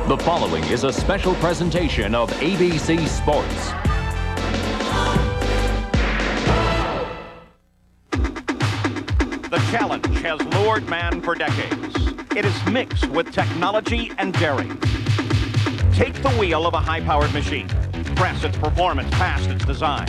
The following is a special presentation of ABC Sports. The challenge has lured man for decades. It is mixed with technology and daring. Take the wheel of a high-powered machine. Press its performance past its design.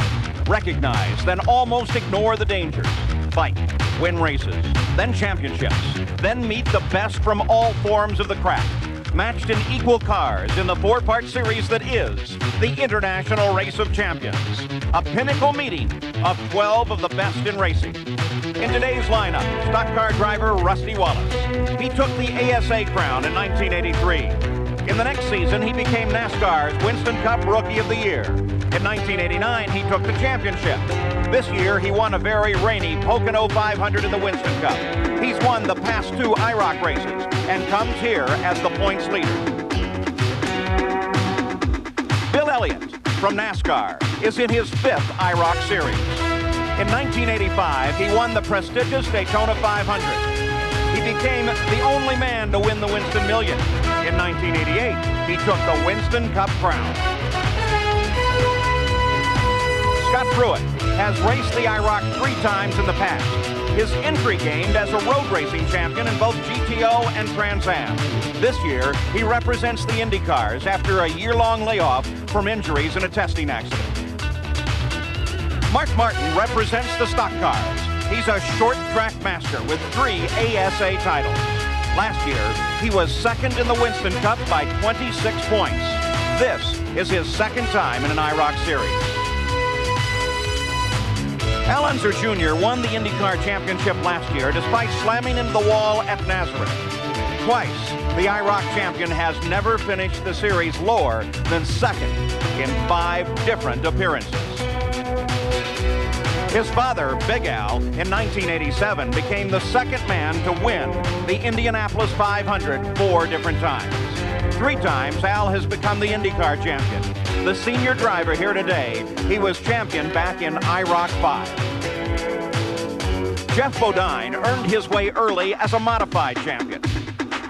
Recognize, then almost ignore the dangers. Fight, win races, then championships. Then meet the best from all forms of the craft. Matched in equal cars in the four-part series that is the International Race of Champions. A pinnacle meeting of 12 of the best in racing. In today's lineup, stock car driver Rusty Wallace. He took the ASA crown in 1983. In the next season, he became NASCAR's Winston Cup Rookie of the Year. In 1989, he took the championship. This year, he won a very rainy Pocono 500 in the Winston Cup. He's won the past two IROC races and comes here as the points leader. Bill Elliott from NASCAR is in his fifth IROC series. In 1985, he won the prestigious Daytona 500. He became the only man to win the Winston Million. In 1988, he took the Winston Cup crown. Scott Pruitt has raced the IROC 3 times in the past. His entry gained as a road racing champion in both GTO and Trans Am. This year, he represents the IndyCars after a year-long layoff from injuries in a testing accident. Mark Martin represents the stock cars. He's a short track master with 3 ASA titles. Last year, he was second in the Winston Cup by 26 points. This is his second time in an IROC series. Al Unser Jr. won the IndyCar Championship last year despite slamming into the wall at Nazareth. Twice, the IROC champion has never finished the series lower than second in 5 different appearances. His father, Big Al, in 1987 became the second man to win the Indianapolis 500 4 different times. 3 times, Al has become the IndyCar champion. The senior driver here today, he was champion back in IROC 5. Jeff Bodine earned his way early as a modified champion.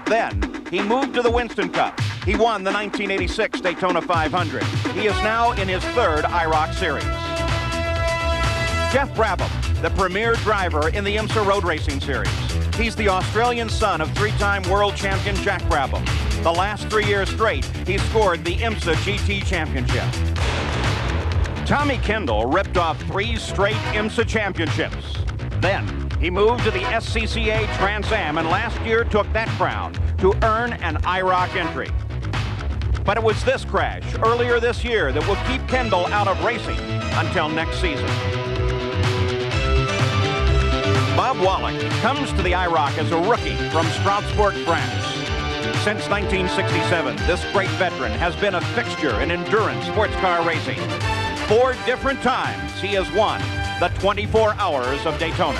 Then, he moved to the Winston Cup. He won the 1986 Daytona 500. He is now in his 3rd IROC series. Jeff Brabham, the premier driver in the IMSA Road Racing Series. He's the Australian son of 3-time world champion Jack Brabham. The last 3 years straight, he scored the IMSA GT Championship. Tommy Kendall ripped off 3 straight IMSA championships. Then, he moved to the SCCA Trans Am and last year took that crown to earn an IROC entry. But it was this crash earlier this year that will keep Kendall out of racing until next season. Bob Wallach comes to the IROC as a rookie from Strasbourg, France. Since 1967, this great veteran has been a fixture in endurance sports car racing. 4 different times he has won the 24 Hours of Daytona.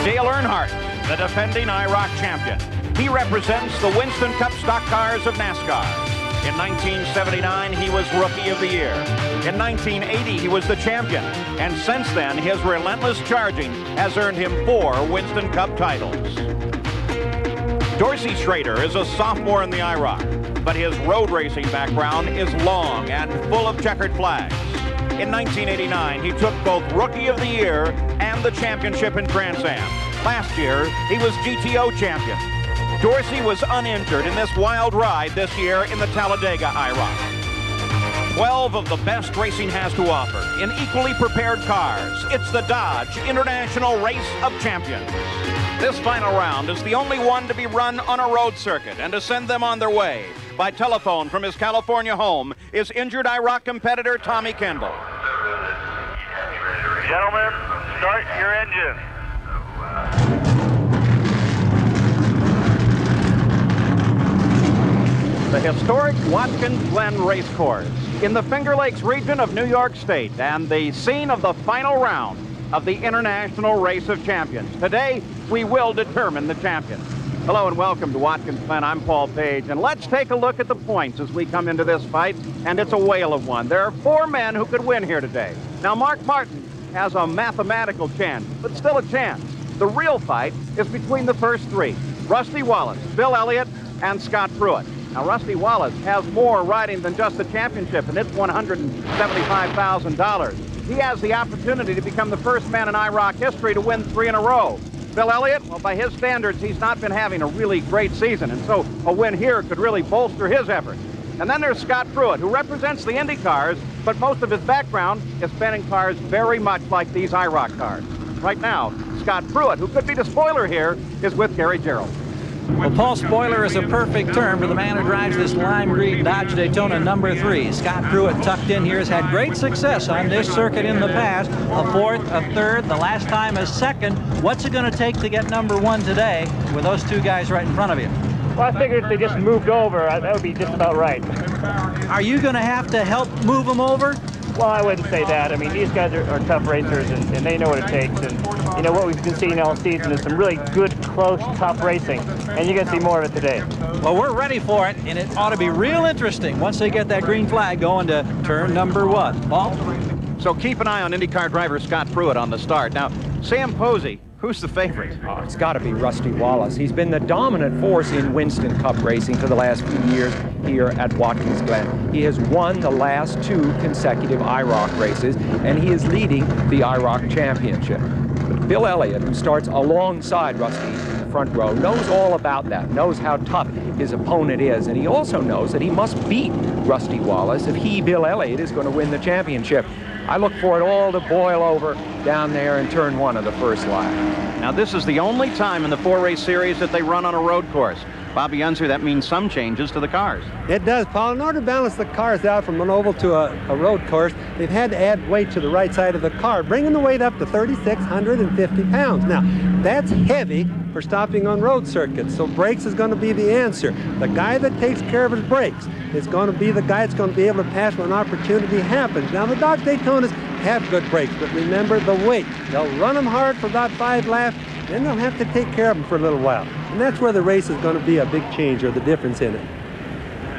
Dale Earnhardt, the defending IROC champion. He represents the Winston Cup stock cars of NASCAR. In 1979, he was Rookie of the Year. In 1980, he was the champion. And since then, his relentless charging has earned him 4 Winston Cup titles. Dorsey Schrader is a sophomore in the IROC, but his road racing background is long and full of checkered flags. In 1989, he took both Rookie of the Year and the championship in Trans Am. Last year, he was GTO champion. Dorsey was uninjured in this wild ride this year in the Talladega IROC. 12 of the best racing has to offer in equally prepared cars. It's the Dodge International Race of Champions. This final round is the only one to be run on a road circuit, and to send them on their way by telephone from his California home is injured IROC competitor Tommy Kendall. Gentlemen, start your engine. The historic Watkins Glen Racecourse in the Finger Lakes region of New York State and the scene of the final round of the International Race of Champions. Today, we will determine the champion. Hello and welcome to Watkins Glen. I'm Paul Page, and let's take a look at the points as we come into this fight, and it's a whale of one. There are 4 men who could win here today. Now, Mark Martin has a mathematical chance, but still a chance. The real fight is between the first 3. Rusty Wallace, Bill Elliott, and Scott Pruitt. Now, Rusty Wallace has more riding than just the championship, and it's $175,000. He has the opportunity to become the first man in IROC history to win 3 in a row. Bill Elliott, well, by his standards, he's not been having a really great season, and so a win here could really bolster his effort. And then there's Scott Pruitt, who represents the Indy cars, but most of his background is spent in cars very much like these IROC cars. Right now, Scott Pruitt, who could be the spoiler here, is with Gary Gerould. Well, Paul, spoiler is a perfect term for the man who drives this lime green Dodge Daytona number 3. Scott Pruitt, tucked in here, has had great success on this circuit in the past. A 4th, a 3rd, the last time a 2nd. What's it going to take to get number 1 today with those two guys right in front of you? Well, I figured if they just moved over, that would be just about right. Are you going to have to help move them over? Well, I wouldn't say that. I mean, these guys are tough racers, and they know what it takes. And, you know, what we've been seeing all season is some really good, close, tough racing. And you're going to see more of it today. Well, we're ready for it, and it ought to be real interesting once they get that green flag going to turn number 1. Paul? So keep an eye on IndyCar driver Scott Pruitt on the start. Now, Sam Posey, who's the favorite? Oh, it's got to be Rusty Wallace. He's been the dominant force in Winston Cup racing for the last few years here at Watkins Glen. He has won the last 2 consecutive IROC races, and he is leading the IROC championship. But Bill Elliott, who starts alongside Rusty in the front row, knows all about that, knows how tough his opponent is, and he also knows that he must beat Rusty Wallace if he, Bill Elliott, is going to win the championship. I look for it all to boil over down there in turn 1 of the first lap. Now, this is the only time in the 4-race series that they run on a road course. Bobby Unser, that means some changes to the cars. It does, Paul. In order to balance the cars out from an oval to a road course, they've had to add weight to the right side of the car, bringing the weight up to 3,650 pounds. Now, that's heavy for stopping on road circuits, so brakes is going to be the answer. The guy that takes care of his brakes is going to be the guy that's going to be able to pass when an opportunity happens. Now, the Dodge Daytonas have good brakes, but remember the weight. They'll run them hard for about 5 laps, then they'll have to take care of them for a little while. And that's where the race is going to be a big change, or the difference in it.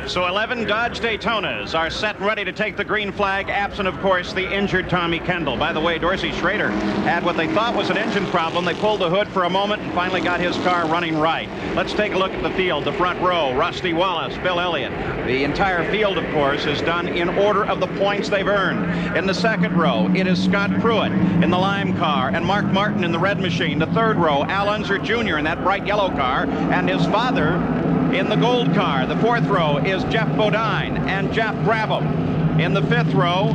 So 11 Dodge Daytonas are set and ready to take the green flag, absent, of course, the injured Tommy Kendall. By the way, Dorsey Schrader had what they thought was an engine problem. They pulled the hood for a moment and finally got his car running right. Let's take a look at the field. The front row, Rusty Wallace, Bill Elliott. The entire field, of course, is done in order of the points they've earned. In the second row, it is Scott Pruitt in the lime car and Mark Martin in the red machine. The third row, Al Unser Jr. in that bright yellow car, and his father in the gold car. The fourth row is Jeff Bodine and Jeff Brabham. In the fifth row,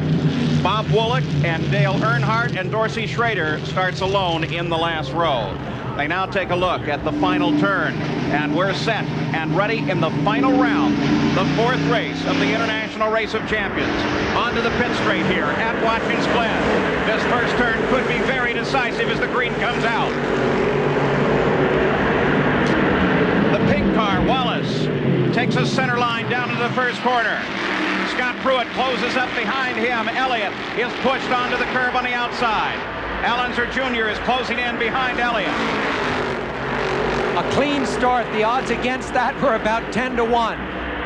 Bob Woolek and Dale Earnhardt, and Dorsey Schrader starts alone in the last row. They now take a look at the final turn, and we're set and ready in the final round, the 4th race of the International Race of Champions. Onto the pit straight here at Watkins Glen. This first turn could be very decisive as the green comes out. The pink car, Wallace, takes a center line down to the first corner. Scott Pruitt closes up behind him. Elliott is pushed onto the curb on the outside. Al Unser Jr. is closing in behind Elliott. A clean start. The odds against that were about 10 to 1.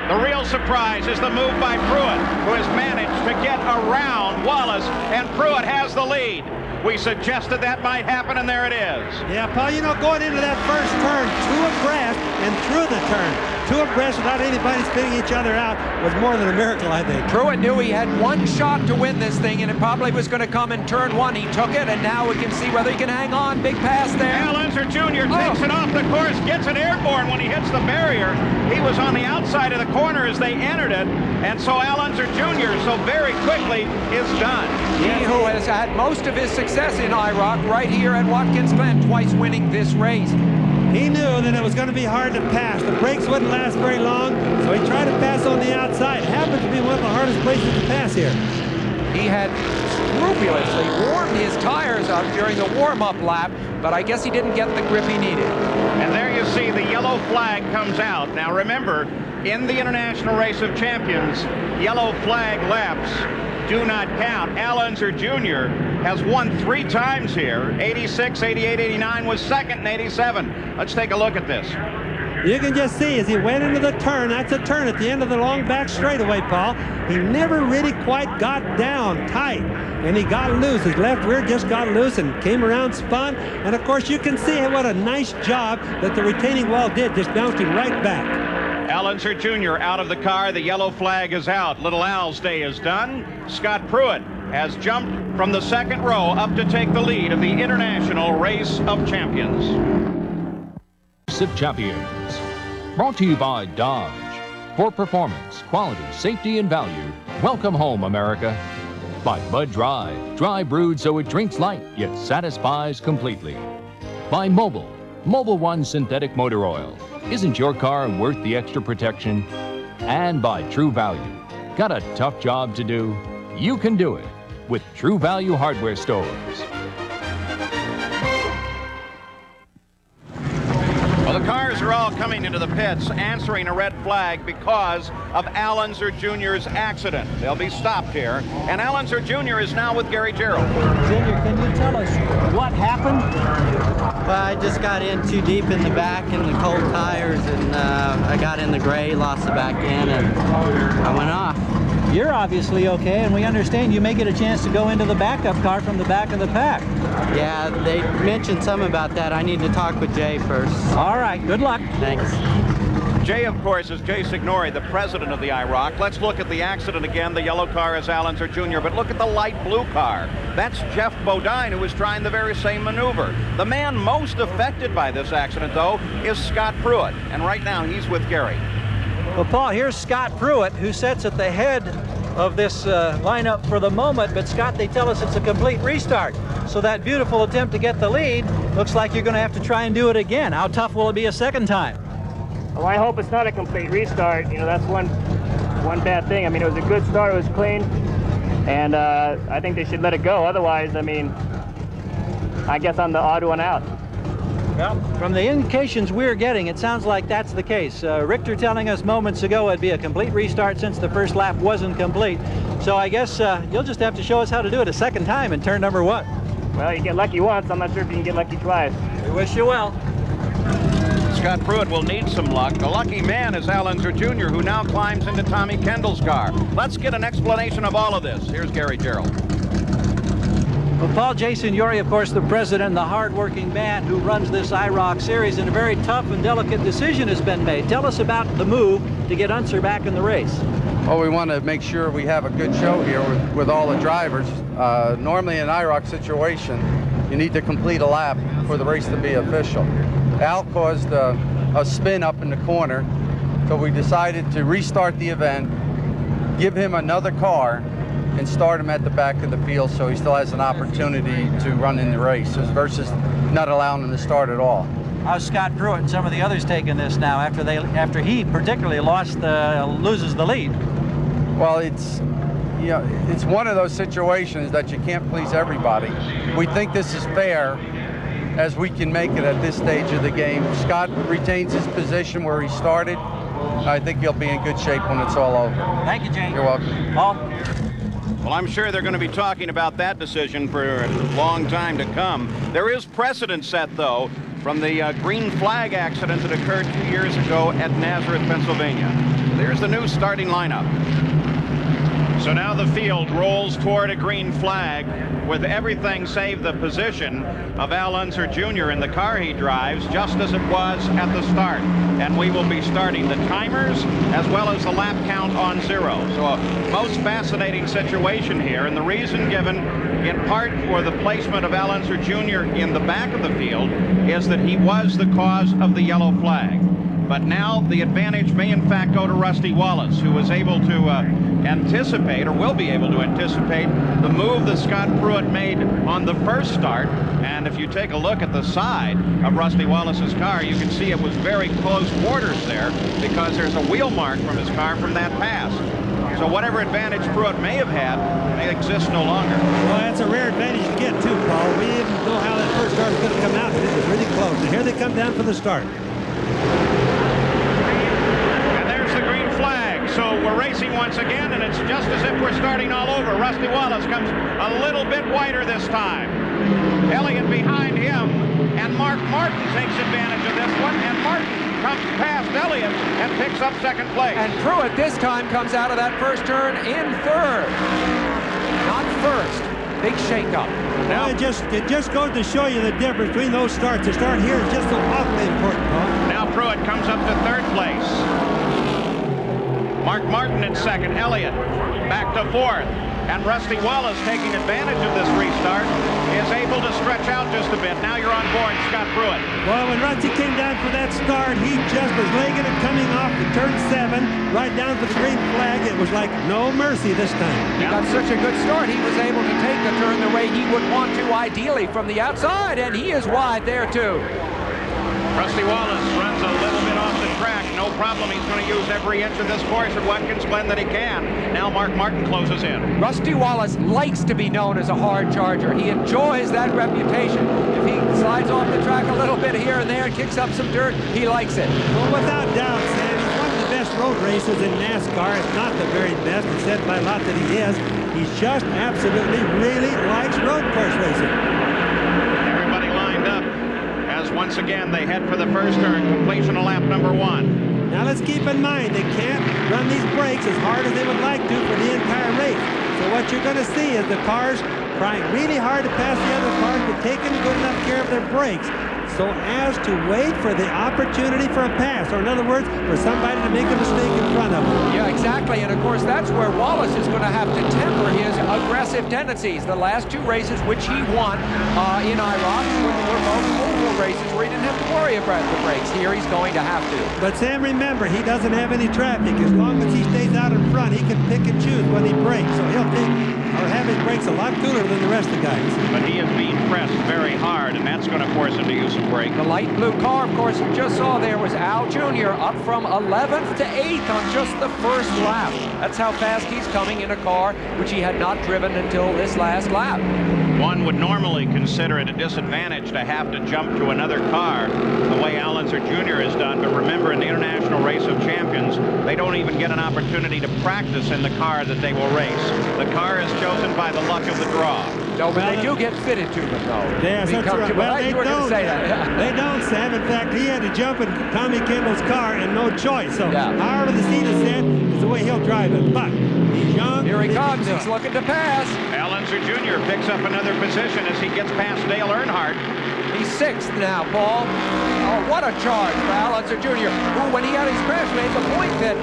The real surprise is the move by Pruitt, who has managed to get around Wallace, and Pruitt has the lead. We suggested that might happen, and there it is. Yeah, Paul, you know, going into that first turn, 2 abreast and through the turn, 2 abreast without anybody spinning each other out was more than a miracle, I think. Pruitt knew he had 1 shot to win this thing, and it probably was going to come in turn 1. He took it, and now we can see whether he can hang on. Big pass there. Al Unser Jr. takes it off the course, gets it airborne when he hits the barrier. He was on the outside of the corner as they entered it, and so Al Unser Jr. so very quickly is done. He who has had most of his success in IROC right here at Watkins Glen, twice winning this race. He knew that it was going to be hard to pass. The brakes wouldn't last very long, so he tried to pass on the outside. It happened to be one of the hardest places to pass here. He had scrupulously warmed his tires up during the warm-up lap, but I guess he didn't get the grip he needed. And there you see the yellow flag comes out. Now remember, in the International Race of Champions, yellow flag laps do not count. Al Unser Jr. has won 3 times here. 86, 88, 89, was second in 87. Let's take a look at this. You can just see as he went into the turn, that's a turn at the end of the long back straightaway, Paul. He never really quite got down tight, and he got loose. His left rear just got loose and came around, spun, and of course you can see what a nice job that the retaining wall did, just bounced him right back. Al Unser Jr. out of the car. The yellow flag is out. Little Al's day is done. Scott Pruitt has jumped from the second row up to take the lead of the International Race of Champions. Race of Champions. Brought to you by Dodge. For performance, quality, safety, and value, welcome home, America. By Bud Dry. Dry brewed so it drinks light, yet satisfies completely. By Mobil. Mobil One Synthetic Motor Oil. Isn't your car worth the extra protection? And by True Value. Got a tough job to do? You can do it with True Value Hardware Stores. Well, the cars are all coming into the pits answering a red flag because of Al Unser Jr.'s accident. They'll be stopped here, and Al Unser Jr. is now with Gary Gerould. Junior, can you tell us what happened? Well, I just got in too deep in the back in the cold tires, and I got in the gray, lost the back end, and I went off. You're obviously okay, and we understand you may get a chance to go into the backup car from the back of the pack. Yeah, they mentioned something about that. I need to talk with Jay first. All right, good luck. Thanks. Jay, of course, is Jay Signori, the president of the IROC. Let's look at the accident again. The yellow car is Al Unser Jr., but look at the light blue car. That's Jeff Bodine, who was trying the very same maneuver. The man most affected by this accident, though, is Scott Pruitt, and right now he's with Gary. Well, Paul, here's Scott Pruitt, who sits at the head of this lineup for the moment, but Scott, they tell us it's a complete restart. So that beautiful attempt to get the lead, looks like you're going to have to try and do it again. How tough will it be a second time? Well, I hope it's not a complete restart. You know, that's one bad thing. I mean, it was a good start. It was clean. And I think they should let it go. Otherwise, I mean, I guess I'm the odd one out. Well, from the indications we're getting, it sounds like that's the case. Richter telling us moments ago it'd be a complete restart since the first lap wasn't complete. So I guess you'll just have to show us how to do it a second time in turn number one. Well, you get lucky once. I'm not sure if you can get lucky twice. We wish you well. Scott Pruitt will need some luck. The lucky man is Al Unser Jr., who now climbs into Tommy Kendall's car. Let's get an explanation of all of this. Here's Gary Gerould. Well, Paul, Jay Signori, of course, the president, the hard-working man who runs this IROC series, and a very tough and delicate decision has been made. Tell us about the move to get Unser back in the race. Well, we want to make sure we have a good show here with all the drivers. Normally in an IROC situation, you need to complete a lap for the race to be official. Al caused a spin up in the corner, so we decided to restart the event, give him another car, and start him at the back of the field so he still has an opportunity to run in the race versus not allowing him to start at all. How's Scott Pruitt and some of the others taking this now after he particularly loses the lead? Well, it's one of those situations that you can't please everybody. We think this is fair as we can make it at this stage of the game. Scott retains his position where he started. I think he'll be in good shape when it's all over. Thank you, Jay. You're welcome. Paul? Well, I'm sure they're going to be talking about that decision for a long time to come. There is precedent set, though, from the green flag accident that occurred 2 years ago at Nazareth, Pennsylvania. There's the new starting lineup. So now the field rolls toward a green flag with everything save the position of Al Unser Jr. in the car he drives, just as it was at the start. And we will be starting the timers as well as the lap count on zero. So a most fascinating situation here, and the reason given in part for the placement of Al Unser Jr. in the back of the field is that he was the cause of the yellow flag. But now the advantage may in fact go to Rusty Wallace, who was able to anticipate, or will be able to anticipate, the move that Scott Pruitt made on the first start. And if you take a look at the side of Rusty Wallace's car, you can see it was very close quarters there because there's a wheel mark from his car from that pass. So whatever advantage Pruitt may have had may exist no longer. Well, that's a rare advantage to get too, Paul. We didn't know how that first start was going to come out, but it was really close. And here they come down for the start. So we're racing once again, and it's just as if we're starting all over. Rusty Wallace comes a little bit wider this time. Elliott behind him, and Mark Martin takes advantage of this one, and Martin comes past Elliott and picks up second place. And Pruitt this time comes out of that first turn in third. Not first. Big shakeup. Now it just goes to show you the difference between those starts. The start here is just so awfully important, Paul. Now Pruitt comes up to third place. Mark Martin in second. Elliott back to fourth. And Rusty Wallace, taking advantage of this restart, is able to stretch out just a bit. Now you're on board, Scott Pruitt. Well, when Rusty came down for that start, he just was legging it coming off the turn 7, right down for the green flag. It was like no mercy this time. He got such a good start, he was able to take the turn the way he would want to, ideally from the outside, and he is wide there too. Rusty Wallace runs a little bit off the track. No problem. He's going to use every inch of this course at Watkins Glen that he can. Now Mark Martin closes in. Rusty Wallace likes to be known as a hard charger. He enjoys that reputation. If he slides off the track a little bit here and there and kicks up some dirt, he likes it. Well, without doubt, Sam, he's one of the best road racers in NASCAR. If not the very best. It's said by a lot that he is. He just absolutely really likes road course racing. Everybody lined up. Once again, they head for the first turn, completion of lap number 1. Now let's keep in mind, they can't run these brakes as hard as they would like to for the entire race. So what you're going to see is the cars trying really hard to pass the other cars, but taking good enough care of their brakes so as to wait for the opportunity for a pass, or in other words, for somebody to make a mistake in front of them. Yeah, exactly, and of course that's where Wallace is going to have to temper his aggressive tendencies. The last 2 races which he won in Iraq were both oval races where he didn't have to worry about the brakes. Here he's going to have to. But Sam, remember, he doesn't have any traffic. As long as he stays out in front, he can pick and choose when he brakes. So he'll have his brakes a lot cooler than the rest of the guys. But he is being pressed very hard, and that's going to force him to use some brake. The light blue car, of course, you just saw there was Al Jr. up from 11th to 8th on just the first lap. That's how fast he's coming in a car which he had not driven until this last lap. One would normally consider it a disadvantage to have to jump to another car the way Al Unser Jr. has done, but remember, in the International Race of Champions, they don't even get an opportunity to practice in the car that they will race. The car is chosen by the luck of the draw. No, but they do get fitted to them, though. Yes, that's right. Well, they don't. They don't, Sam. In fact, he had to jump in Tommy Kimball's car and no choice. So, however the seat is set is the way he'll drive it. But he's young. Here he comes. He's looking to pass. Al Unser Jr. picks up another position as he gets past Dale Earnhardt. He's 6th now, Paul. Oh, what a charge for Al Unser Jr., who, when he had his crash, made the point that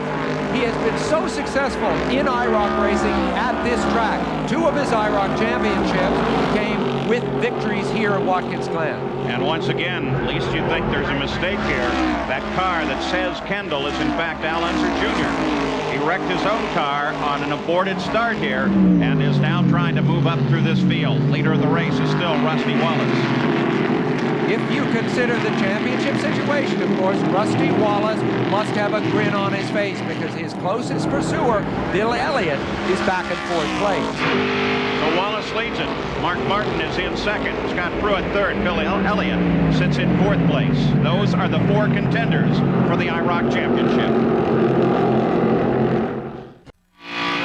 he has been so successful in IROC racing at this track. 2 of his IROC championships came with victories here at Watkins Glen. And once again, at least you think there's a mistake here. That car that says Kendall is in fact Al Unser Jr. He wrecked his own car on an aborted start here and is now trying to move up through this field. Leader of the race is still Rusty Wallace. If you consider the championship situation, of course, Rusty Wallace must have a grin on his face because his closest pursuer, Bill Elliott, is back in 4th place. So Wallace leads it. Mark Martin is in 2nd. Scott Pruitt 3rd. Bill Elliott sits in 4th place. Those are the 4 contenders for the IROC Championship.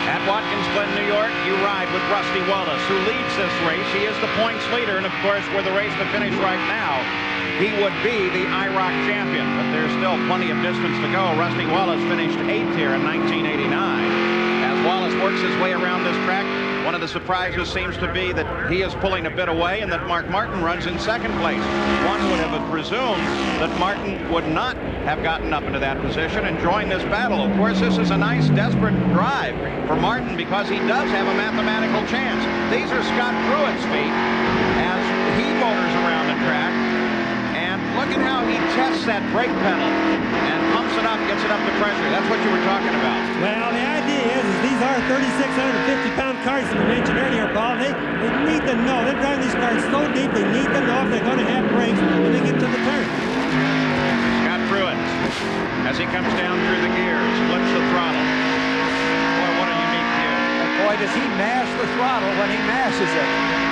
At Watkins Glen, New York, you ride with Rusty Wallace, who leads this race. He is the points leader, and of course, were the race to finish right now, he would be the IROC champion. But there's still plenty of distance to go. Rusty Wallace finished 8th here in 1989. As Wallace works his way around this track, one of the surprises seems to be that he is pulling a bit away and that Mark Martin runs in 2nd place. One would have presumed that Martin would not have gotten up into that position and joined this battle. Of course, this is a nice, desperate drive for Martin because he does have a mathematical chance. These are Scott Pruitt's feet as he motors around the track. And look at how he tests that brake pedal and pumps it up, gets it up to pressure. That's what you were talking about. Well, the idea is these are 3,650-pound cars that we mentioned earlier, Paul. They need to know. They're driving these cars so deep, they need to know if they're going to have brakes when they get to the turn. Scott Pruitt, as he comes down through the gears, flips the throttle. Boy, what a unique view. And boy, does he mash the throttle when he mashes it.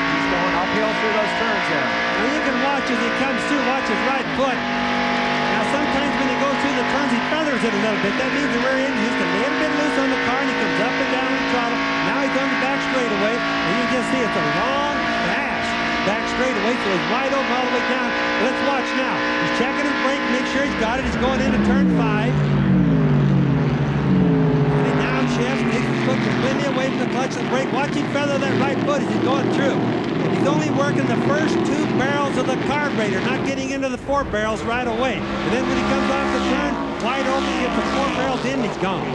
He's going uphill through those turns there. Now you can watch as he comes through, watch his right foot. Now sometimes when he goes through the turns, he feathers it a little bit. That means the rear end is just a little bit loose on the car, and he comes up and down the throttle. Now he's on the back straightaway, and you just see it's a long, fast back straightaway, so he's wide open all the way down. Let's watch now. He's checking his brake, make sure sure he's got it. He's going into turn 5. And he downshifts, takes his foot completely away from the clutch and brake. Watch him feather that right foot as he's going through. He's only working the first 2 barrels of the carburetor, not getting into the 4 barrels right away. And then when he comes off the turn, wide open, he gets the 4 barrels in, he's gone.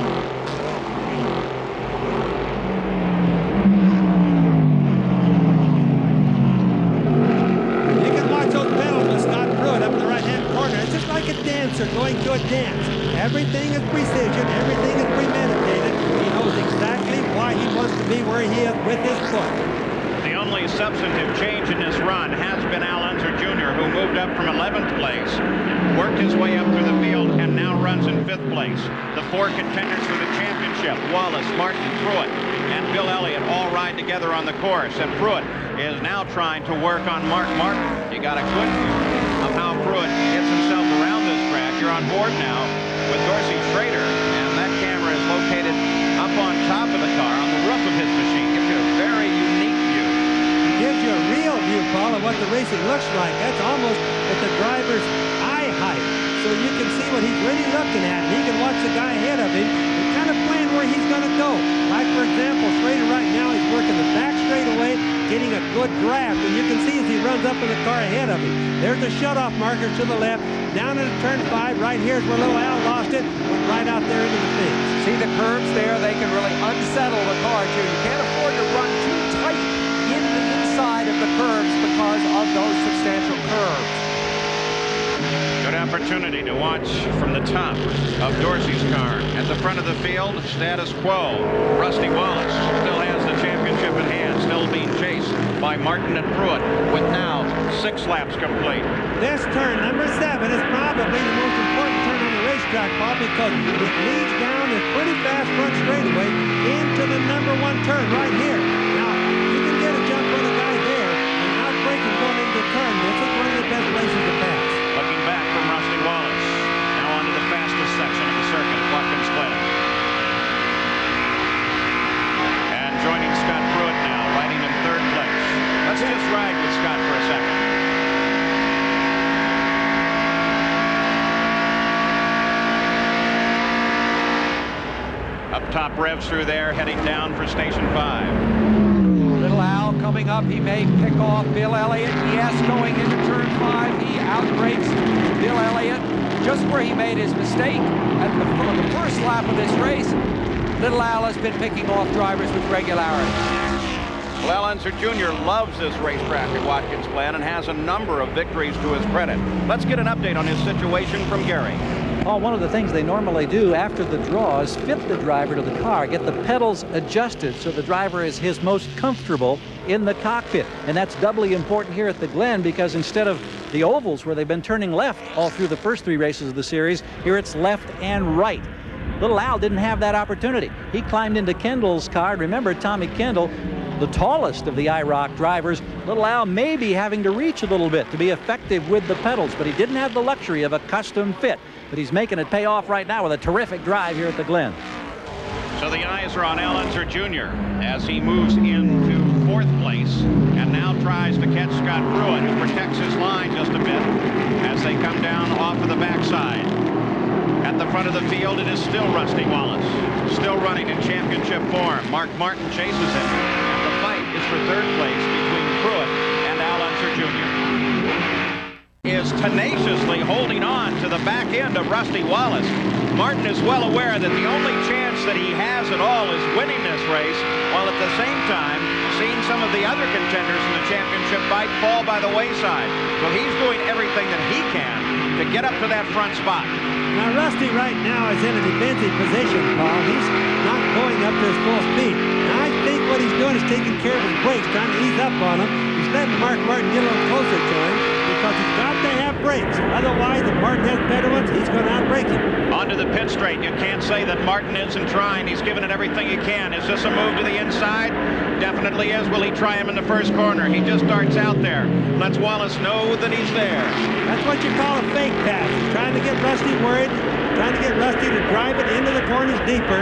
You can watch those pedals with Scott Pruitt up in the right-hand corner. It's just like a dancer going to a dance. Everything is precision, everything is premeditated. He knows exactly why he wants to be where he is with his foot. The only substantive change in this run has been Al Unser Jr., who moved up from 11th place, worked his way up through the field, and now runs in 5th place. The 4 contenders for the championship, Wallace, Martin, Pruitt, and Bill Elliott, all ride together on the course. And Pruitt is now trying to work on Mark Martin. You got a good view of how Pruitt gets himself around this track. You're on board now with Dorsey Schrader, and that camera is located up on top of the car on the roof of his machine. Gives you a very unique view. Gives you a real view, Paul, of what the racing looks like. That's almost at the driver's eye height. So you can see what he's really looking at, and he can watch the guy ahead of him and kind of plan where he's going to go. Like, for example, Schrader right now, he's working the back straightaway, getting a good draft, and you can see as he runs up in the car ahead of him. There's the shutoff marker to the left. Down into turn 5, right here is where little Al lost it, went right out there into the fence. See the curves there? They can really unsettle the car, too. You can't afford to run too tight in the inside of the curves because of those substantial curves. Good opportunity to watch from the top of Dorsey's car. At the front of the field, status quo. Rusty Wallace still has the championship in hand, still being chased by Martin and Pruitt, with now 6 laps complete. This turn, number 7, is probably the most important turn on the racetrack, Paul, because it leads down this pretty fast front straightaway into the number 1 turn right here. Now, you can get a jump on the guy there and not braking going into the turn. This is one of the best places to pass. Looking back from Rusty Wallace. Now onto the fastest section of the circuit at Watkins Glen. And joining Scott Pruitt now, riding in 3rd place. Let's just ride with Scott for a second. Up top, revs through there, heading down for station 5. Little Al coming up. He may pick off Bill Elliott. Yes, going into turn 5. He outbrakes Bill Elliott just where he made his mistake at the first lap of this race. Little Al has been picking off drivers with regularity. Well, Al Unser Jr. loves this racetrack at Watkins Glen and has a number of victories to his credit. Let's get an update on his situation from Gary. Well, one of the things they normally do after the draw is fit the driver to the car, get the pedals adjusted so the driver is his most comfortable in the cockpit. And that's doubly important here at the Glen because instead of the ovals where they've been turning left all through the first 3 races of the series, here it's left and right. Little Al didn't have that opportunity. He climbed into Kendall's car. Remember, Tommy Kendall, the tallest of the IROC drivers. Little Al may be having to reach a little bit to be effective with the pedals, but he didn't have the luxury of a custom fit. But he's making it pay off right now with a terrific drive here at the Glen. So the eyes are on Al Unser Jr. as he moves into 4th place and now tries to catch Scott Pruitt, who protects his line just a bit as they come down off of the backside. At the front of the field, it is still Rusty Wallace, still running in championship form. Mark Martin chases him. And the fight is for 3rd place between Pruitt and Al Unser Jr. Is tenaciously holding on to the back end of Rusty Wallace. Martin is well aware that the only chance that he has at all is winning this race, while at the same time seeing some of the other contenders in the championship fight fall by the wayside. So he's doing everything that he can to get up to that front spot. Now, Rusty right now is in a defensive position, Paul. He's not going up to his full speed. Now, I think what he's doing is taking care of his brakes, trying to ease up on him. He's letting Mark Martin get a little closer to him because he's got to have brakes. Otherwise, if Martin has better ones, he's going to outbrake him. Onto the pit straight. You can't say that Martin isn't trying. He's given it everything he can. Is this a move to the inside? Definitely is. Will he try him in the first corner? He just starts out there. Lets Wallace know that he's there. That's what you call a fake pass. He's trying to get Rusty worried, trying to get Rusty to drive it into the corners deeper.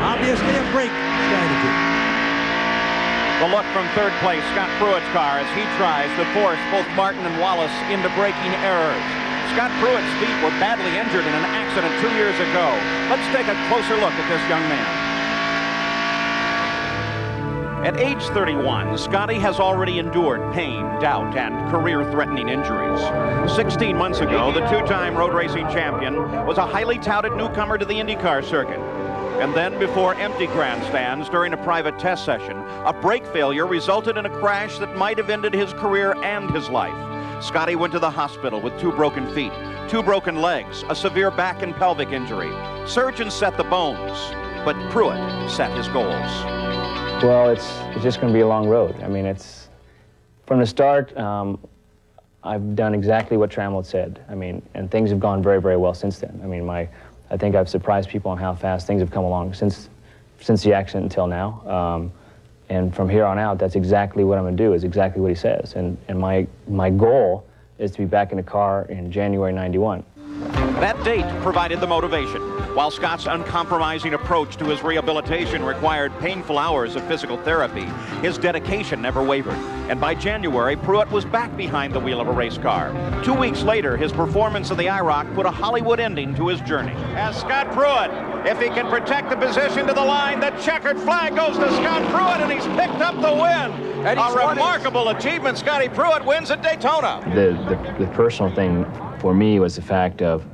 Obviously a brake strategy. The look from 3rd place, Scott Pruitt's car, as he tries to force both Martin and Wallace into braking errors. Scott Pruett's feet were badly injured in an accident 2 years ago. Let's take a closer look at this young man. At age 31, Scotty has already endured pain, doubt, and career-threatening injuries. 16 months ago, the two-time road racing champion was a highly touted newcomer to the IndyCar circuit. And then, before empty grandstands during a private test session, a brake failure resulted in a crash that might have ended his career and his life. Scotty went to the hospital with 2 broken feet, 2 broken legs, a severe back and pelvic injury. Surgeons set the bones, but Pruett set his goals. Well, it's just going to be a long road. I mean, it's from the start. I've done exactly what Trammell said. I mean, and things have gone very, very well since then. I mean, I think I've surprised people on how fast things have come along since the accident until now. And from here on out, that's exactly what I'm going to do. Is exactly what he says. And my goal is to be back in the car in January '91. That date provided the motivation. While Scott's uncompromising approach to his rehabilitation required painful hours of physical therapy, his dedication never wavered. And by January, Pruett was back behind the wheel of a race car. 2 weeks later, his performance in the IROC put a Hollywood ending to his journey. As Scott Pruett, if he can protect the position to the line, the checkered flag goes to Scott Pruett, and he's picked up the win. A remarkable achievement. Scotty Pruett wins at Daytona. The personal thing for me was the fact of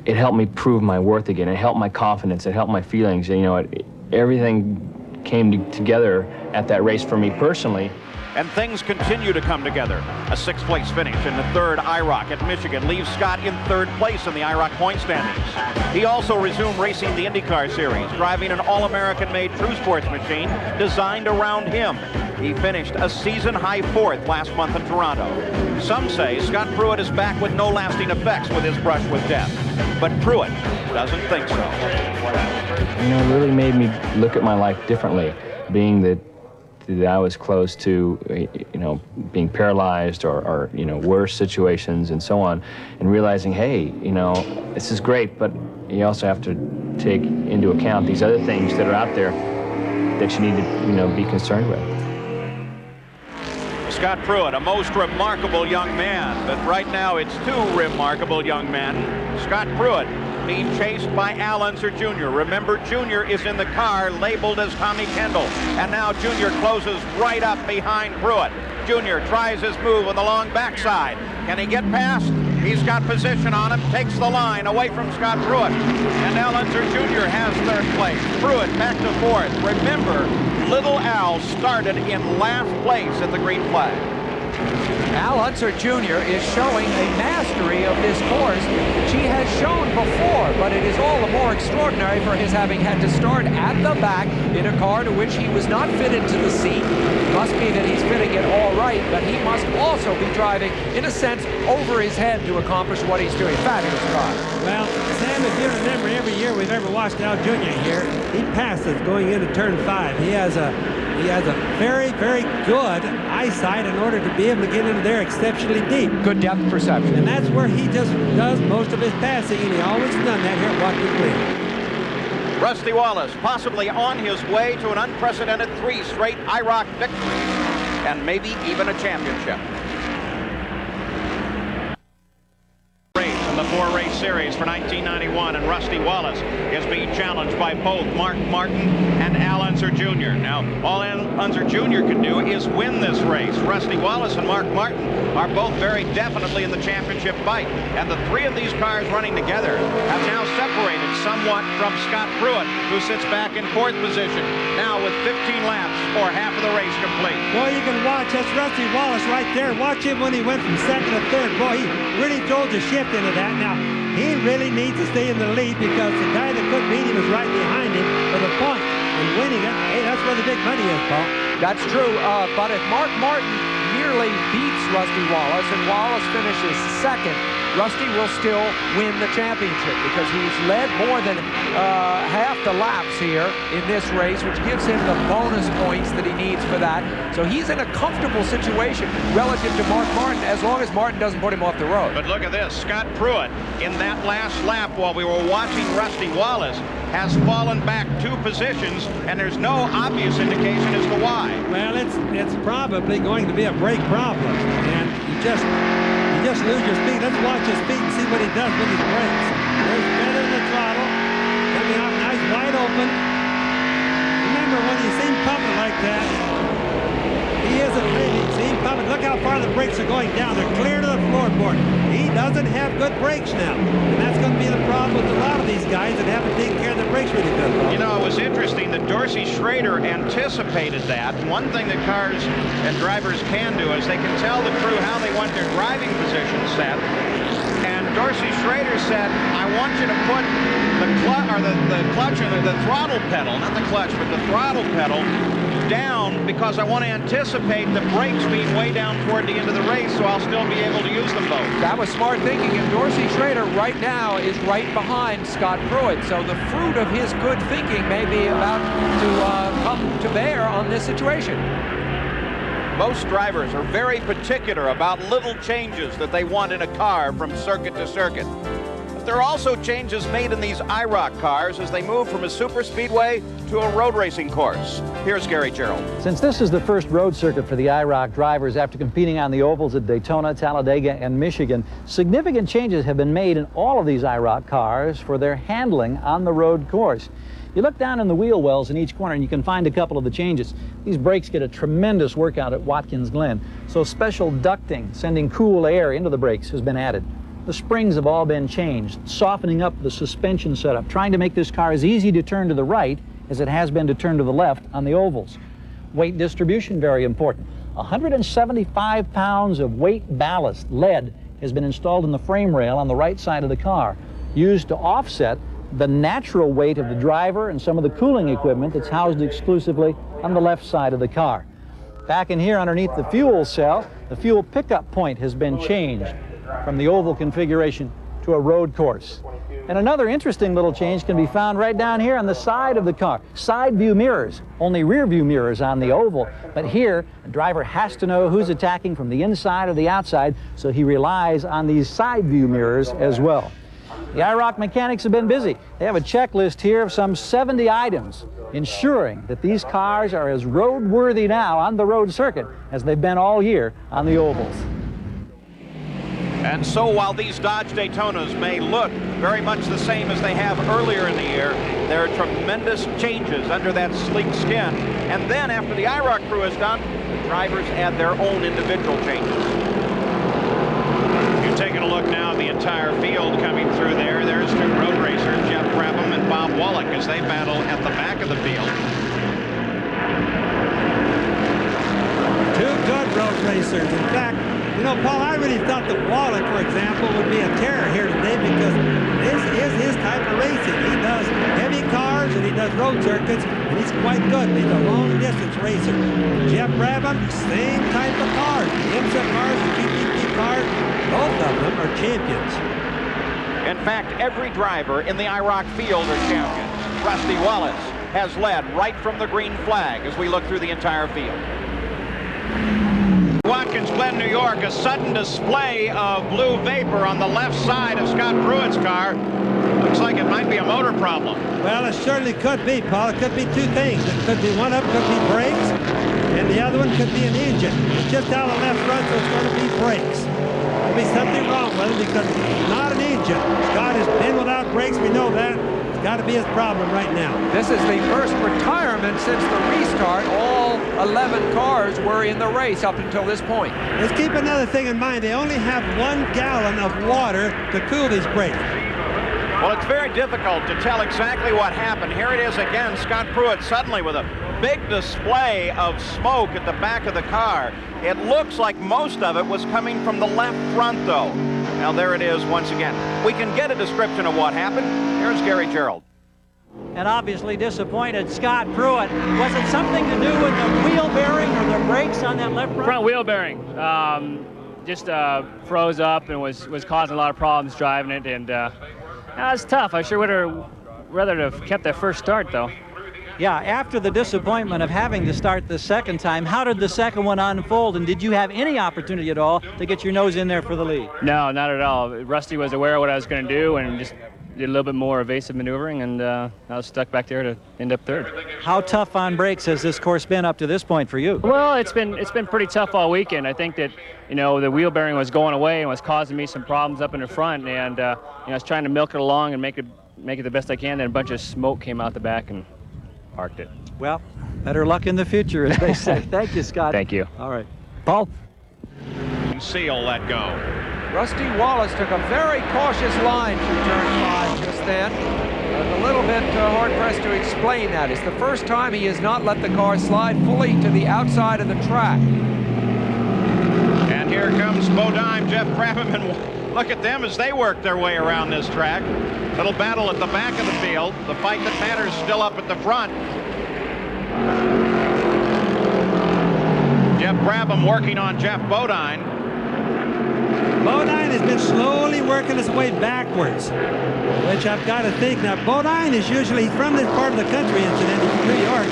it helped me prove my worth again. It helped my confidence. It helped my feelings. You know, everything came together at that race for me personally. And things continue to come together. A 6th place finish in the 3rd IROC at Michigan leaves Scott in 3rd place in the IROC point standings. He also resumed racing the IndyCar Series, driving an All-American-made True Sports machine designed around him. He finished a season-high 4th last month in Toronto. Some say Scott Pruett is back with no lasting effects with his brush with death. But Pruett doesn't think so. You know, it really made me look at my life differently, being that I was close to, you know, being paralyzed or you know, worse situations and so on, and realizing, hey, you know, this is great, but you also have to take into account these other things that are out there that you need to, you know, be concerned with. Scott Pruett, a most remarkable young man, but right now it's 2 remarkable young men. Scott Pruett being chased by Al Unser Jr. Remember, Jr. is in the car labeled as Tommy Kendall, and now Jr. closes right up behind Pruett. Jr. tries his move on the long backside. Can he get past? He's got position on him, takes the line away from Scott Pruett. And Al Unser Jr. has 3rd place. Pruett back to 4th. Remember, little Al started in last place at the green flag. Al Unser Jr. is showing a mastery of this course which he has shown before, but it is all the more extraordinary for his having had to start at the back in a car to which he was not fitted to the seat. It must be that he's fitting it all right, but he must also be driving, in a sense, over his head to accomplish what he's doing. Fabulous car. Well, Sam, if you remember, every year we've ever watched Al Jr. here, he passes going into turn 5. He has a very, very good eyesight in order to be able to get into there exceptionally deep. Good depth perception. And that's where he just does most of his passing, and he always done that here at Watkins Glen. Rusty Wallace possibly on his way to an unprecedented 3 straight IROC victories and maybe even a championship. In the 4-race series for 1991, and Rusty Wallace is being challenged by both Mark Martin and Al Unser Jr. Now, all Al Unser Jr. can do is win this race. Rusty Wallace and Mark Martin are both very definitely in the championship fight, and the 3 of these cars running together have now separated somewhat from Scott Pruett, who sits back in 4th position, now with 15 laps or half of the race complete. Boy, you can watch, that's Rusty Wallace right there. Watch him when he went from 2nd to 3rd. Boy, he really drove the shift into that. Now, he really needs to stay in the lead because the guy that could beat him is right behind him for the point. And winning it, hey, that's where the big money is, Paul. That's true, but if Mark Martin nearly beats Rusty Wallace and Wallace finishes 2nd, Rusty will still win the championship because he's led more than half the laps here in this race, which gives him the bonus points that he needs for that. So he's in a comfortable situation relative to Mark Martin, as long as Martin doesn't put him off the road. But look at this, Scott Pruett in that last lap while we were watching Rusty Wallace has fallen back 2 positions, and there's no obvious indication as to why. Well, it's probably going to be a brake problem, and you just just lose your speed. Let's watch his speed and see what he does with his brakes. There's better in the throttle. Coming out nice, wide open. Remember, when you see him pumping like that, he isn't really. See him pumping. Look how far the brakes are going down. They're clear to the floorboard. He doesn't have good brakes now. And that's going to be the problem with a lot of these guys that haven't taken care of their brakes really good. You know, it was interesting that Dorsey Schrader anticipated that. One thing that cars and drivers can do is they can tell the crew how they want their driving position set. And Dorsey Schrader said, I want you to put the clutch or the throttle pedal, not the clutch, but the throttle pedal down, because I want to anticipate the brakes being way down toward the end of the race, so I'll still be able to use them both. That was smart thinking, and Dorsey Schrader right now is right behind Scott Pruitt, so the fruit of his good thinking may be about to come to bear on this situation. Most drivers are very particular about little changes that they want in a car from circuit to circuit. But there are also changes made in these IROC cars as they move from a super speedway to a road racing course. Here's Gary Gerould. Since this is the first road circuit for the IROC drivers after competing on the ovals at Daytona, Talladega, and Michigan, significant changes have been made in all of these IROC cars for their handling on the road course. You look down in the wheel wells in each corner and you can find a couple of the changes. These brakes get a tremendous workout at Watkins Glen, so special ducting, sending cool air into the brakes, has been added. The springs have all been changed, softening up the suspension setup, trying to make this car as easy to turn to the right as it has been to turn to the left on the ovals. Weight distribution, very important. 175 pounds of weight ballast, lead, has been installed in the frame rail on the right side of the car, used to offset the natural weight of the driver and some of the cooling equipment that's housed exclusively on the left side of the car. Back in here underneath the fuel cell, the fuel pickup point has been changed from the oval configuration to a road course. And another interesting little change can be found right down here on the side of the car. Side view mirrors, only rear view mirrors on the oval, but here the driver has to know who's attacking from the inside or the outside, so he relies on these side view mirrors as well. The IROC mechanics have been busy. They have a checklist here of some 70 items, ensuring that these cars are as roadworthy now on the road circuit as they've been all year on the ovals. And so while these Dodge Daytonas may look very much the same as they have earlier in the year, there are tremendous changes under that sleek skin. And then after the IROC crew is done, the drivers add their own individual changes. You're taking a look now at the entire field coming through there. There's two road racers, Jeff Brabham and Bob Wallach, as they battle at the back of the field. Two good road racers. In fact, you know, Paul, I really thought that Wallach, for example, would be a terror here today because this is his type of racing. He does heavy cars and he does road circuits, and he's quite good. He's a long-distance racer. Jeff Brabham, same type of cars. The IMSA cars, the GTP cars, both of them are champions. In fact, every driver in the IROC field are champions. Rusty Wallace has led right from the green flag as we look through the entire field. Watkins Glen, New York, a sudden display of blue vapor on the left side of Scott Pruitt's car. Looks like it might be a motor problem. Well, it certainly could be, Paul. It could be two things. It could be one of them could be brakes, and the other one could be an engine. It's just down the left front, so it's going to be brakes. There'll be something wrong with it because it's not an engine. Scott has been without brakes. We know that. It's got to be his problem right now. This is the first retirement since the restart. All 11 cars were in the race up until this point. Let's keep another thing in mind. They only have 1 gallon of water to cool these brakes. Well, it's very difficult to tell exactly what happened. Here it is again, Scott Pruitt suddenly with a big display of smoke at the back of the car. It looks like most of it was coming from the left front, though. Now, there it is once again. We can get a description of what happened. Here's Gary Gerould. And obviously disappointed Scott Pruitt. Was it something to do with the wheel bearing or the brakes on that left front? Front wheel bearing. Just froze up and was causing a lot of problems driving it, and it's tough. I sure would have rather have kept that first start, though. Yeah, after the disappointment of having to start the second time, how did the second one unfold, and did you have any opportunity at all to get your nose in there for the lead? No, not at all. Rusty was aware of what I was going to do and just did a little bit more evasive maneuvering, and I was stuck back there to end up third. How tough on brakes has this course been up to this point for you? Well, it's been pretty tough all weekend. I think that, you know, the wheel bearing was going away and was causing me some problems up in the front, and you know, I was trying to milk it along and make it the best I can. Then a bunch of smoke came out the back and parked it. Well, better luck in the future, as they say. Thank you, Scott. Thank you. All right. Paul? Seal let go. Rusty Wallace took a very cautious line through turn 5 just then. A little bit hard-pressed to explain that. It's the first time he has not let the car slide fully to the outside of the track. And here comes Bodine, Jeff Brabham, and look at them as they work their way around this track. Little battle at the back of the field. The fight that matters still up at the front. Jeff Brabham working on Jeff Bodine. Bodine has been slowly working his way backwards, which I've got to think. Now, Bodine is usually from this part of the country, incidentally, from New York.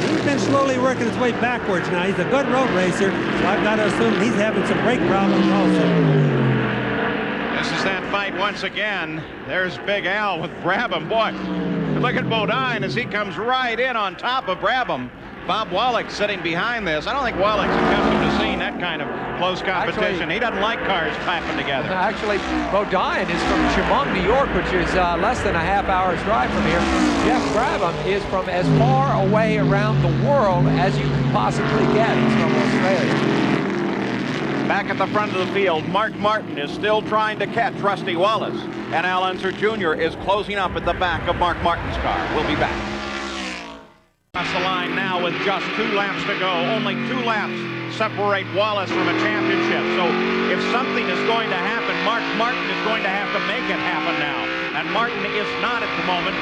He's been slowly working his way backwards now. He's a good road racer, so I've got to assume he's having some brake problems also. This is that fight once again. There's Big Al with Brabham. Boy, look at Bodine as he comes right in on top of Brabham. Bob Wallach sitting behind this. I don't think Wallach's accustomed to seeing that kind of close competition. He doesn't like cars clapping together. Actually, Bodine is from Chemung, New York, which is less than a half-hour's drive from here. Jeff Brabham is from as far away around the world as you can possibly get. He's from Australia. Back at the front of the field, Mark Martin is still trying to catch Rusty Wallace. And Al Unser Jr. is closing up at the back of Mark Martin's car. We'll be back. Across the line now with just 2 laps to go. Only 2 laps separate Wallace from a championship. So if something is going to happen, Mark Martin is going to have to make it happen now. And Martin is not at the moment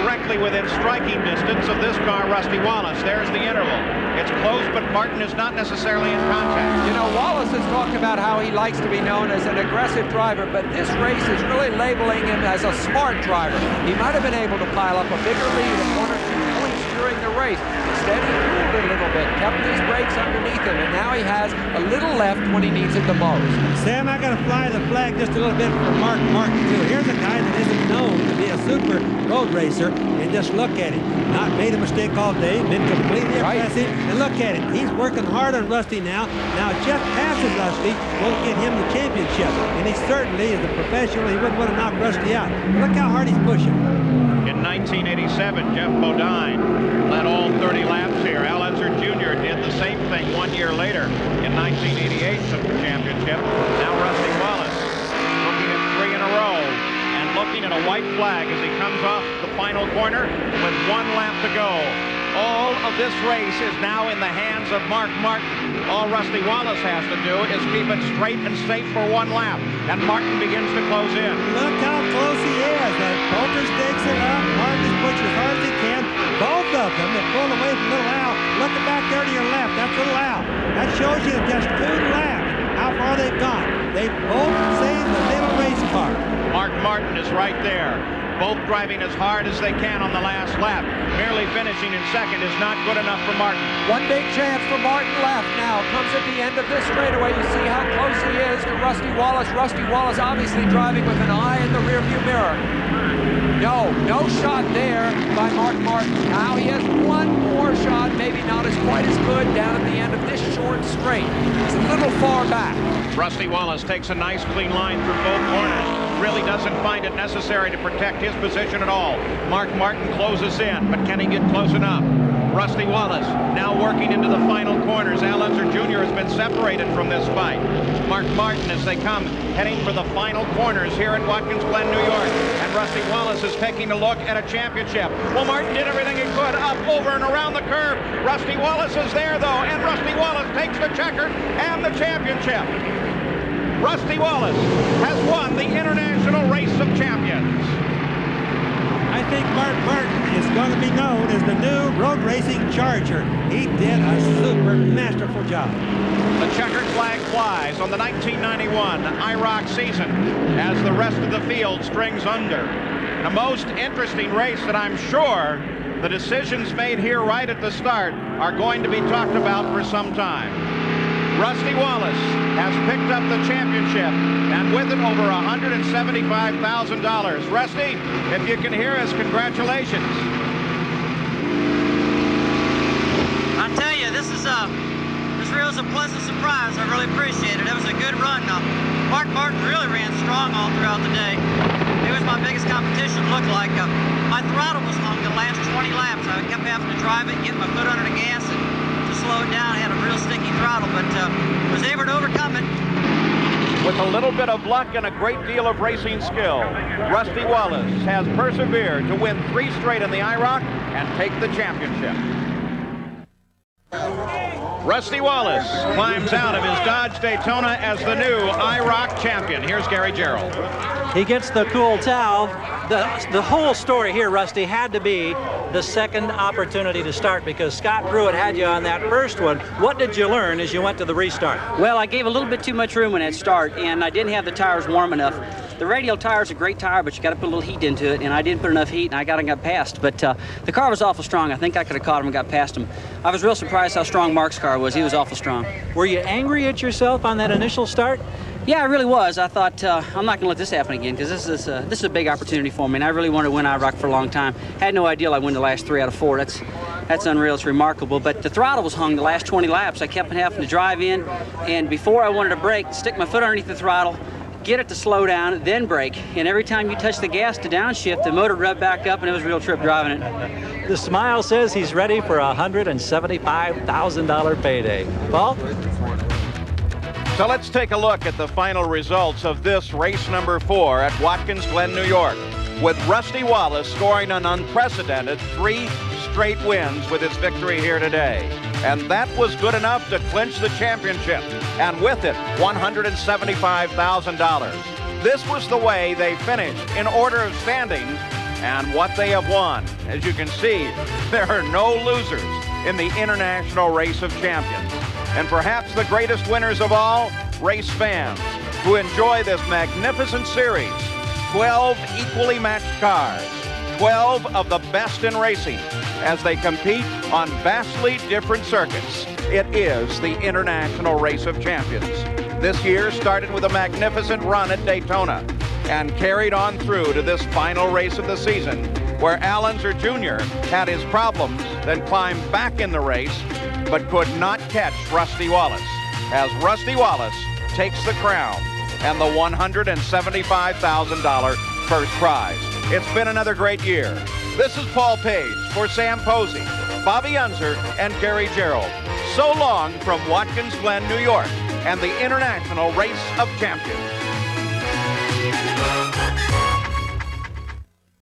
directly within striking distance of this car, Rusty Wallace. There's the interval. It's close, but Martin is not necessarily in contact. You know, Wallace has talked about how he likes to be known as an aggressive driver, but this race is really labeling him as a smart driver. He might have been able to pile up a bigger lead of 1 or 2 points during the race. Instead, he cooled it a little bit, kept his brakes underneath him, and now he has a little left when he needs it the most. Sam, I got to fly the flag just a little bit for Mark Martin, too. Here's a guy that isn't known to be a super road racer, and just look at him. Not made a mistake all day, been completely aggressive, and look at him. He's working hard on Rusty now. Now, if Jeff passes Rusty, won't get him the championship, and he certainly, as a professional, he wouldn't want to knock Rusty out. Look how hard he's pushing. In 1987, Jeff Bodine led all 30 laps here. Al Unser Jr. did the same thing 1 year later. In 1988, took the championship. Now Rusty Wallace looking at 3 in a row and looking at a white flag as he comes off the final corner with 1 lap to go. All of this race is now in the hands of Mark Martin. All Rusty Wallace has to do is keep it straight and safe for 1 lap, and Martin begins to close in. Look how close he is. Poulter stakes it up. Martin is pushing as hard as he can. Both of them have pulled away from Little Al. Look back there to your left. That's Little Al. That shows you in just 2 laps how far they've gone. They both saved the little race car. Mark Martin is right there. Both driving as hard as they can on the last lap. Merely finishing in second is not good enough for Martin. One big chance for Martin left now. Comes at the end of this straightaway. You see how close he is to Rusty Wallace. Rusty Wallace obviously driving with an eye in the rearview mirror. No shot there by Mark Martin. Now he has 1 more shot, maybe not as quite as good down at the end of this short straight. He's a little far back. Rusty Wallace takes a nice clean line through both corners. Really doesn't find it necessary to protect his position at all. Mark Martin closes in, but can he get close enough? Rusty Wallace now working into the final corners. Al Unser Jr. has been separated from this fight. Mark Martin as they come heading for the final corners here in Watkins Glen, New York. And Rusty Wallace is taking a look at a championship. Well, Martin did everything he could up, over, and around the curve. Rusty Wallace is there, though, and Rusty Wallace takes the checker and the championship. Rusty Wallace has won the International Race of Champions. I think Mark Martin is going to be known as the new road racing Charger. He did a super masterful job. The checkered flag flies on the 1991 IROC season as the rest of the field strings under. The most interesting race that I'm sure the decisions made here right at the start are going to be talked about for some time. Rusty Wallace has picked up the championship, and with it over $175,000. Rusty, if you can hear us, congratulations. I tell you, this really was a pleasant surprise. I really appreciate it. It was a good run. Mark Martin really ran strong all throughout the day. It was my biggest competition, it looked like. My throttle was hung the last 20 laps. I kept having to drive it, get my foot under the gas, and to slow it down. I had a real sticky throttle, but was able to overcome it. With a little bit of luck and a great deal of racing skill, Rusty Wallace has persevered to win 3 straight in the IROC and take the championship. Rusty Wallace climbs out of his Dodge Daytona as the new IROC champion. Here's Gary Gerould. He gets the cool towel. The whole story here, Rusty, had to be the second opportunity to start, because Scott Pruitt had you on that first one. What did you learn as you went to the restart? Well, I gave a little bit too much room in that start, and I didn't have the tires warm enough. The radial tire is a great tire, but you got to put a little heat into it, and I didn't put enough heat, and I got past. But the car was awful strong. I think I could have caught him and got past him. I was real surprised how strong Mark's car was. He was awful strong. Were you angry at yourself on that initial start? Yeah, I really was. I thought, I'm not going to let this happen again, because this is a big opportunity for me, and I really wanted to win IROC for a long time. Had no idea I'd win the last 3 out of 4. That's unreal. It's remarkable. But the throttle was hung the last 20 laps. I kept having to drive in, and before I wanted to brake, stick my foot underneath the throttle, get it to slow down, then brake. And every time you touch the gas to downshift, the motor revved back up, and it was a real trip driving it. The smile says he's ready for a $175,000 payday. Paul? So let's take a look at the final results of this race number 4 at Watkins Glen, New York, with Rusty Wallace scoring an unprecedented 3 straight wins with his victory here today. And that was good enough to clinch the championship, and with it, $175,000. This was the way they finished in order of standings and what they have won. As you can see, there are no losers in the International Race of Champions. And perhaps the greatest winners of all, race fans who enjoy this magnificent series. 12 equally matched cars, 12 of the best in racing as they compete on vastly different circuits. It is the International Race of Champions. This year started with a magnificent run at Daytona and carried on through to this final race of the season, where Al Unser Jr. had his problems, then climbed back in the race, but could not catch Rusty Wallace, as Rusty Wallace takes the crown and the $175,000 first prize. It's been another great year. This is Paul Page for Sam Posey, Bobby Unser, and Gary Gerould. So long from Watkins Glen, New York, and the International Race of Champions.